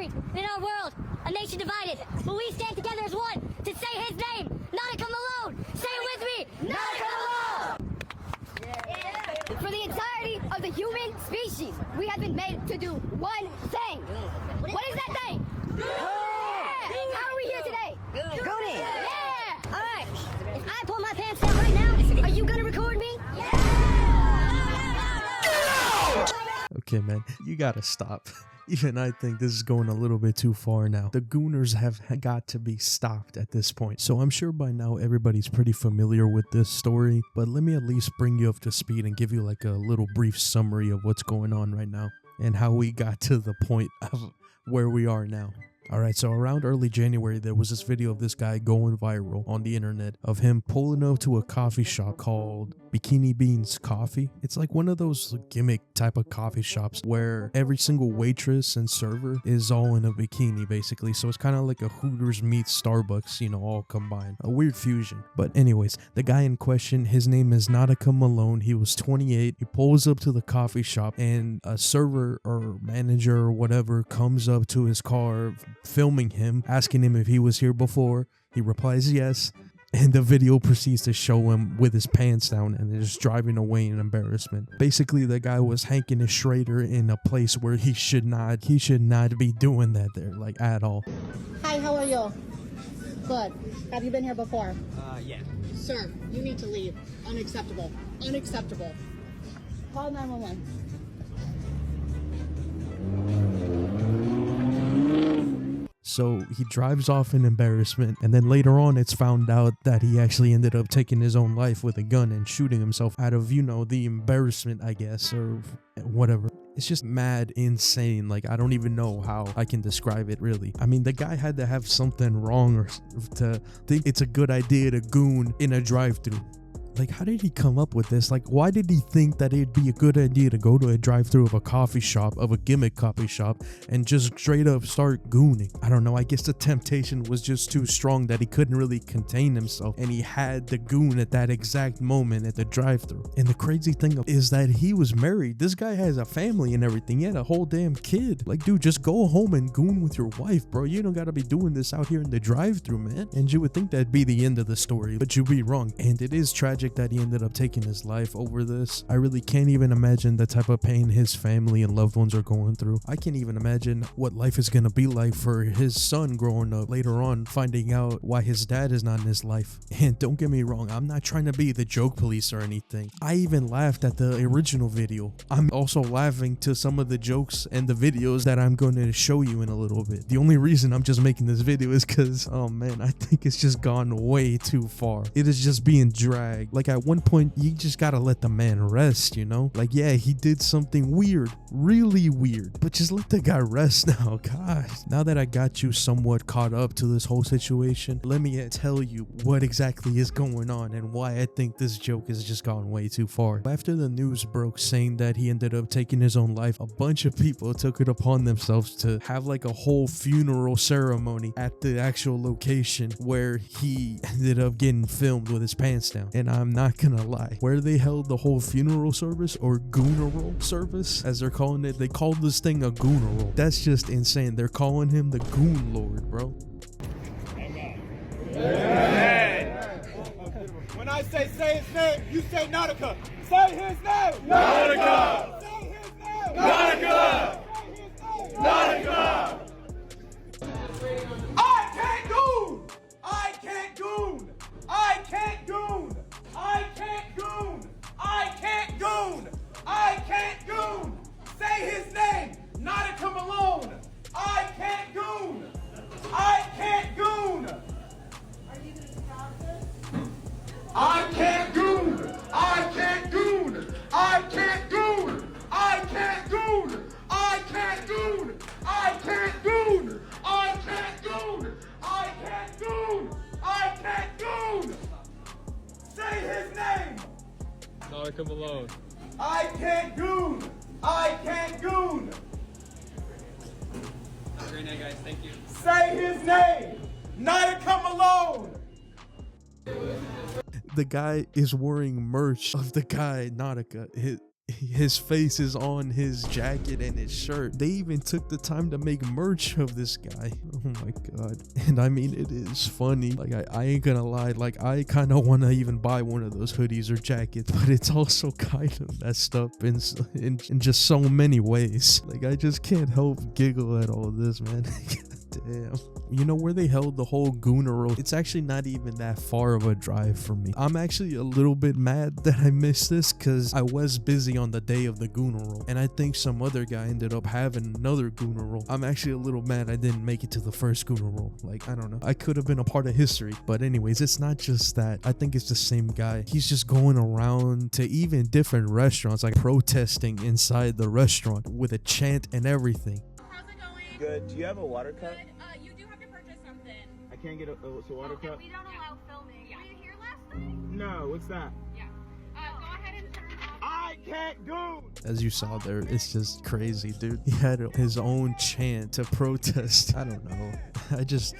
countries in our world, a nation divided, but we stand together as one to say his name, Nautica Malone. Say it with me, Nautica Malone! Yeah. For the entirety of the human species, we have been made to do one thing. What is that thing? Yeah. How are we here today? Goonie! Yeah! Alright, if I pull my pants down right now, are you gonna record me? Yeah! Okay, man, you gotta stop. Even I think this is going a little bit too far now. The Gooners have got to be stopped at this point. So I'm sure by now everybody's pretty familiar with this story, but let me at least bring you up to speed and give you like a little brief summary of what's going on right now and how we got to the point of where we are now. Alright, so around early January, there was this video of this guy going viral on the internet of him pulling up to a coffee shop called Bikini Beans Coffee. It's like one of those gimmick type of coffee shops where every single waitress and server is all in a bikini basically. So it's kind of like a Hooters meets Starbucks, you know, all combined. A weird fusion. But anyways, the guy in question, his name is Nautica Malone. He was 28. He pulls up to the coffee shop and a server or manager or whatever comes up to his car filming him, asking him if he was here before. He replies yes, and the video proceeds to show him with his pants down and just driving away in embarrassment. Basically, the guy was hanking his Schrader in a place where he should not be doing that there, like, at all. Hi, how are you? Good. Have you been here before? Yeah. Sir, you need to leave. Unacceptable. Unacceptable. Call 911. So he drives off in embarrassment, and then later on it's found out that he actually ended up taking his own life with a gun and shooting himself out of, you know, the embarrassment, I guess, or whatever. It's just mad insane. Like, I don't even know how I can describe it, really. I mean, the guy had to have something wrong or to think it's a good idea to goon in a drive-thru. Like, how did he come up with this? Like, why did he think that it'd be a good idea to go to a drive-thru of a coffee shop, of a gimmick coffee shop, and just straight up start gooning? I don't know. I guess the temptation was just too strong that he couldn't really contain himself, and he had to goon at that exact moment at the drive-thru. And the crazy thing is that he was married. This guy has a family and everything. He had a whole damn kid. Like, dude, just go home and goon with your wife, bro. You don't gotta be doing this out here in the drive-thru, man. And you would think that'd be the end of the story, but you'd be wrong. And it is tragic that he ended up taking his life over this. I really can't even imagine the type of pain his family and loved ones are going through. I can't even imagine what life is gonna be like for his son growing up later on, finding out why his dad is not in his life. And don't get me wrong, I'm not trying to be the joke police or anything. I even laughed at the original video. I'm also laughing to some of the jokes and the videos that I'm going to show you in a little bit. The only reason I'm just making this video is because, oh man, I think it's just gone way too far. It is just being dragged. Like, at one point, you just gotta let the man rest, you know? Like, yeah, he did something weird, really weird, but just let the guy rest now. Gosh, now that I got you somewhat caught up to this whole situation, let me tell you what exactly is going on and why I think this joke has just gone way too far. After the news broke saying that he ended up taking his own life, a bunch of people took it upon themselves to have like a whole funeral ceremony at the actual location where he ended up getting filmed with his pants down. And I'm not gonna lie, where they held the whole funeral service, or Gooneral service as they're calling it, they called this thing a Gooneral. That's just insane. They're calling him the Goon Lord, bro. Amen. When I say his name, you say Nautica. Say his name. Nautica. Say his name. Nautica. Nautica. I can't goon. I can't goon. I can't goon. I can't goon. I can't goon. I can't goon. Say his name. Nautica Malone. I can't goon. I can't goon. Are you going to stop this? I can't goon. I can't goon. I can't goon. I can't goon. I can't goon. I can't goon. I can't goon. I can't goon. I can't goon. Say his name. Nautica Malone. I can't goon. I can't goon. Have a great night, guys. Thank you. Say his name. Nautica Malone. The guy is wearing merch of the guy Nautica. his face is on his jacket and his shirt. They even took the time to make merch of this guy. Oh my god. And I mean, it is funny. Like, I ain't gonna lie, like, I kind of want to even buy one of those hoodies or jackets, but it's also kind of messed up in just so many ways. Like, I just can't help giggle at all this, man. Damn. You know where they held the whole Gooneral? It's actually not even that far of a drive for me. I'm actually a little bit mad that I missed this because I was busy on the day of the Gooneral, and I think some other guy ended up having another Gooneral. I'm actually a little mad I didn't make it to the first Gooneral. Like, I don't know. I could have been a part of history. But anyways, it's not just that. I think it's the same guy. He's just going around to even different restaurants, like protesting inside the restaurant with a chant and everything. How's it going? Good. Do you have a water cup? Good. You do have to purchase something. I can't get a water cup. We don't allow filming. Were you here last night? No, what's that? Yeah. Go ahead and turn off. I can't go. As you saw there, it's just crazy, dude. He had his own chant to protest. I don't know. I just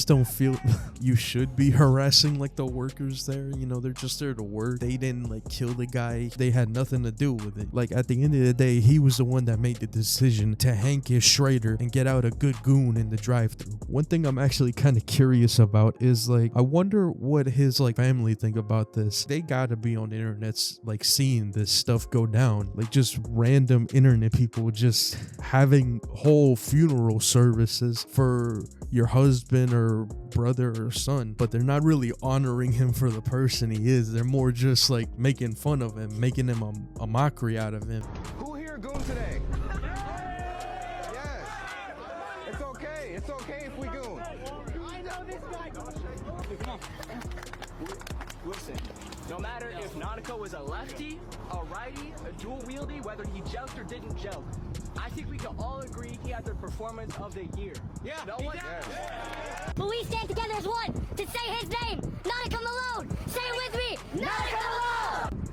don't feel you should be harassing like the workers there. You know, they're just there to work. They didn't like kill the guy. They had nothing to do with it. Like, at the end of the day, he was the one that made the decision to hank his Schrader and get out a good goon in the drive-thru. One thing I'm actually kind of curious about is, like, I wonder what his like family think about this. They gotta be on the internet's like seeing this stuff go down. Like, just random internet people just having whole funeral services for your husband or brother or son, but they're not really honoring him for the person he is. They're more just like making fun of him, making him a mockery out of him. Who here goon today? Yes. It's okay. It's okay if we goon. I know this guy. Come on. Listen, no matter if Nautico was a lefty, a righty, a dual wieldy, whether he joked or didn't joke, I think we can all agree he had the performance of the year. Yeah. No one. But we stand together as one to say his name, Nautica Malone. Say it with me, Nautica Malone.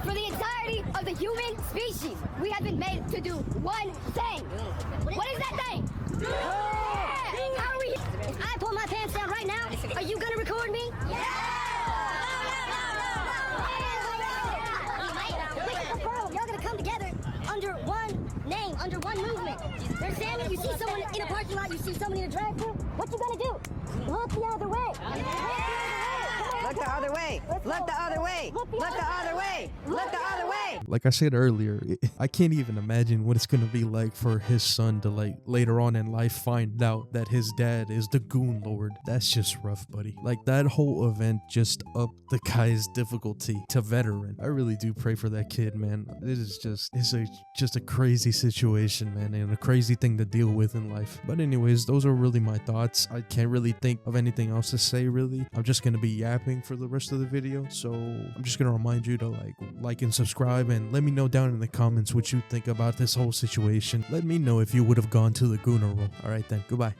For the entirety of the human species, we have been made to do one thing. What is that thing? How are we? If I pull my pants down right now, are you gonna record me? Y'all gonna come together under one name, under one movement. Understand me? You see someone in a parking lot, you see someone in a drive-thru, what you gonna do? Look the other way. Look the other way. Look the other way. Look the other way. Look the other way. Like I said earlier, I can't even imagine what it's gonna be like for his son to like later on in life find out that his dad is the Goon Lord. That's just rough, buddy. Like, that whole event just upped the guy's difficulty to veteran. I really do pray for that kid, man. It's just a crazy situation, man, and a crazy thing to deal with in life. But anyways, those are really my thoughts. I can't really think of anything else to say, really. I'm just gonna be yapping for the rest of the video, so I'm just gonna remind you to like and subscribe, and let me know down in the comments what you think about this whole situation. Let me know if you would have gone to the Gooneral. All right then, goodbye.